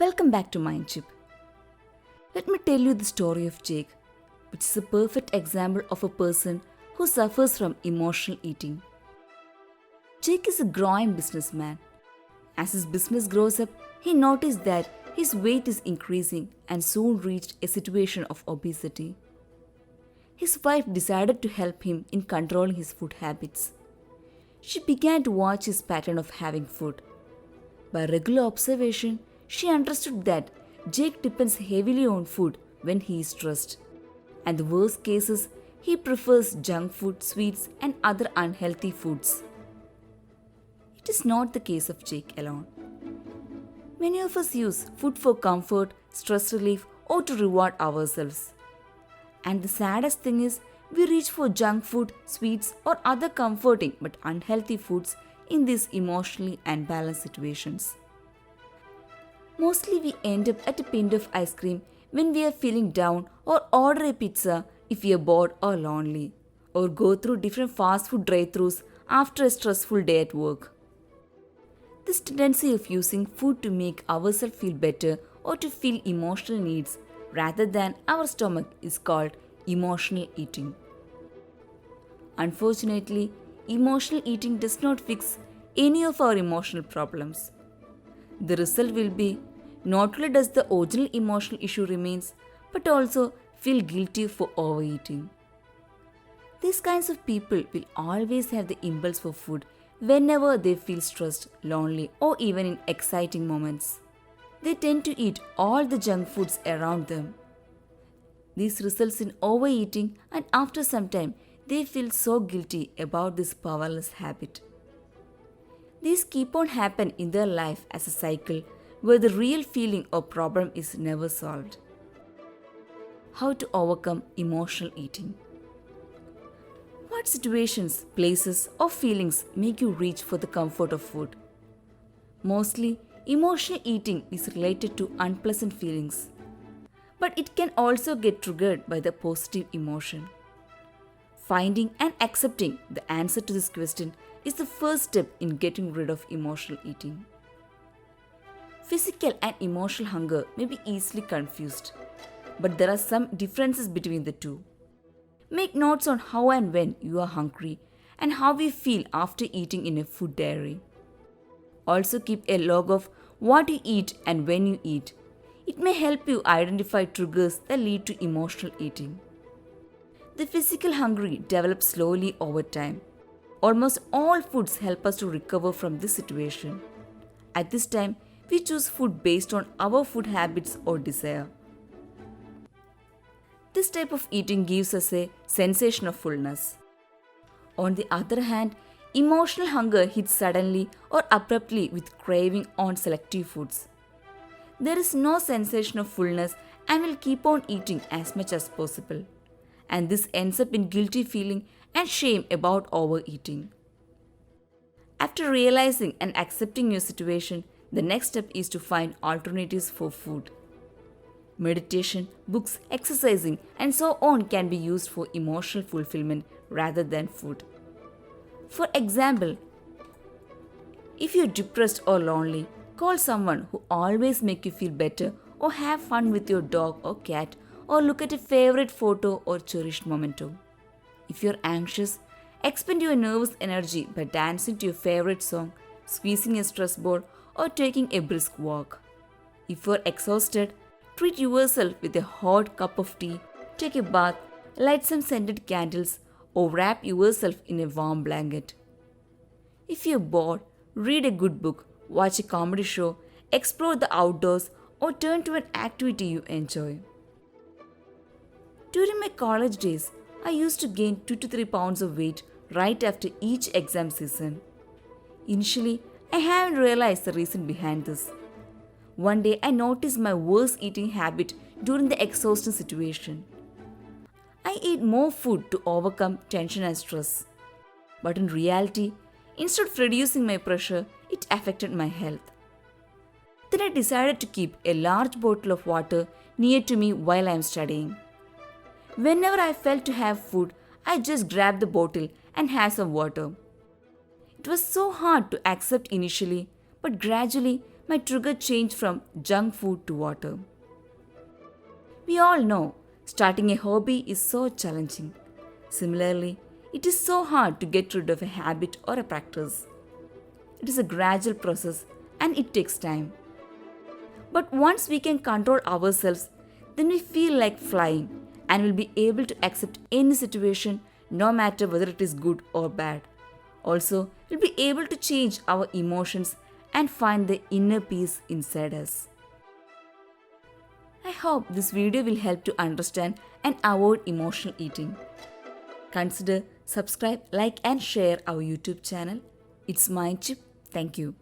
Welcome back to Mindchip. Let me tell you the story of Jake, which is a perfect example of a person who suffers from emotional eating. Jake is a growing businessman. As his business grows up, he noticed that his weight is increasing and soon reached a situation of obesity. His wife decided to help him in controlling his food habits. She began to watch his pattern of having food. By regular observation, she understood that Jake depends heavily on food when he is stressed. And the worst cases, he prefers junk food, sweets, and other unhealthy foods. It is not the case of Jake alone. Many of us use food for comfort, stress relief, or to reward ourselves. And the saddest thing is, we reach for junk food, sweets, or other comforting but unhealthy foods in these emotionally unbalanced situations. Mostly we end up at a pint of ice cream when we are feeling down, or order a pizza if we are bored or lonely, or go through different fast food drive-thrus after a stressful day at work. This tendency of using food to make ourselves feel better or to fill emotional needs rather than our stomach is called emotional eating. Unfortunately, emotional eating does not fix any of our emotional problems. The result will be not only does the original emotional issue remains, but also feel guilty for overeating. These kinds of people will always have the impulse for food whenever they feel stressed, lonely, or even in exciting moments. They tend to eat all the junk foods around them. This results in overeating, and after some time, they feel so guilty about this powerless habit. These keep on happening in their life as a cycle where the real feeling or problem is never solved. How to overcome emotional eating? What situations, places, or feelings make you reach for the comfort of food? Mostly, emotional eating is related to unpleasant feelings, but it can also get triggered by the positive emotion. Finding and accepting the answer to this question is the first step in getting rid of emotional eating. Physical and emotional hunger may be easily confused, but there are some differences between the two. Make notes on how and when you are hungry and how we feel after eating in a food diary. Also keep a log of what you eat and when you eat. It may help you identify triggers that lead to emotional eating. The physical hunger develops slowly over time. Almost all foods help us to recover from this situation. At this time, we choose food based on our food habits or desire. This type of eating gives us a sensation of fullness. On the other hand, emotional hunger hits suddenly or abruptly with craving on selective foods. There is no sensation of fullness and will keep on eating as much as possible. And this ends up in guilty feeling and shame about overeating. After realizing and accepting your situation, the next step is to find alternatives for food. Meditation, books, exercising, and so on can be used for emotional fulfillment rather than food. For example, if you're depressed or lonely, call someone who always makes you feel better, or have fun with your dog or cat, or look at a favorite photo or cherished memento. If you're anxious, expend your nervous energy by dancing to your favorite song, squeezing a stress ball, or taking a brisk walk. If you're exhausted, treat yourself with a hot cup of tea, take a bath, light some scented candles, or wrap yourself in a warm blanket. If you're bored, read a good book, watch a comedy show, explore the outdoors, or turn to an activity you enjoy. During my college days, I used to gain 2 to 3 pounds of weight right after each exam season. Initially, I haven't realized the reason behind this. One day, I noticed my worst eating habit during the exhausting situation. I ate more food to overcome tension and stress. But in reality, instead of reducing my pressure, it affected my health. Then I decided to keep a large bottle of water near to me while I am studying. Whenever I felt to have food, I just grabbed the bottle and had some water. It was so hard to accept initially, but gradually my trigger changed from junk food to water. We all know starting a hobby is so challenging. Similarly, it is so hard to get rid of a habit or a practice. It is a gradual process and it takes time. But once we can control ourselves, then we feel like flying and will be able to accept any situation no matter whether it is good or bad. Also, we'll be able to change our emotions and find the inner peace inside us. I hope this video will help to understand and avoid emotional eating. Consider subscribe, like and share our YouTube channel. It's Mindchip. Thank you.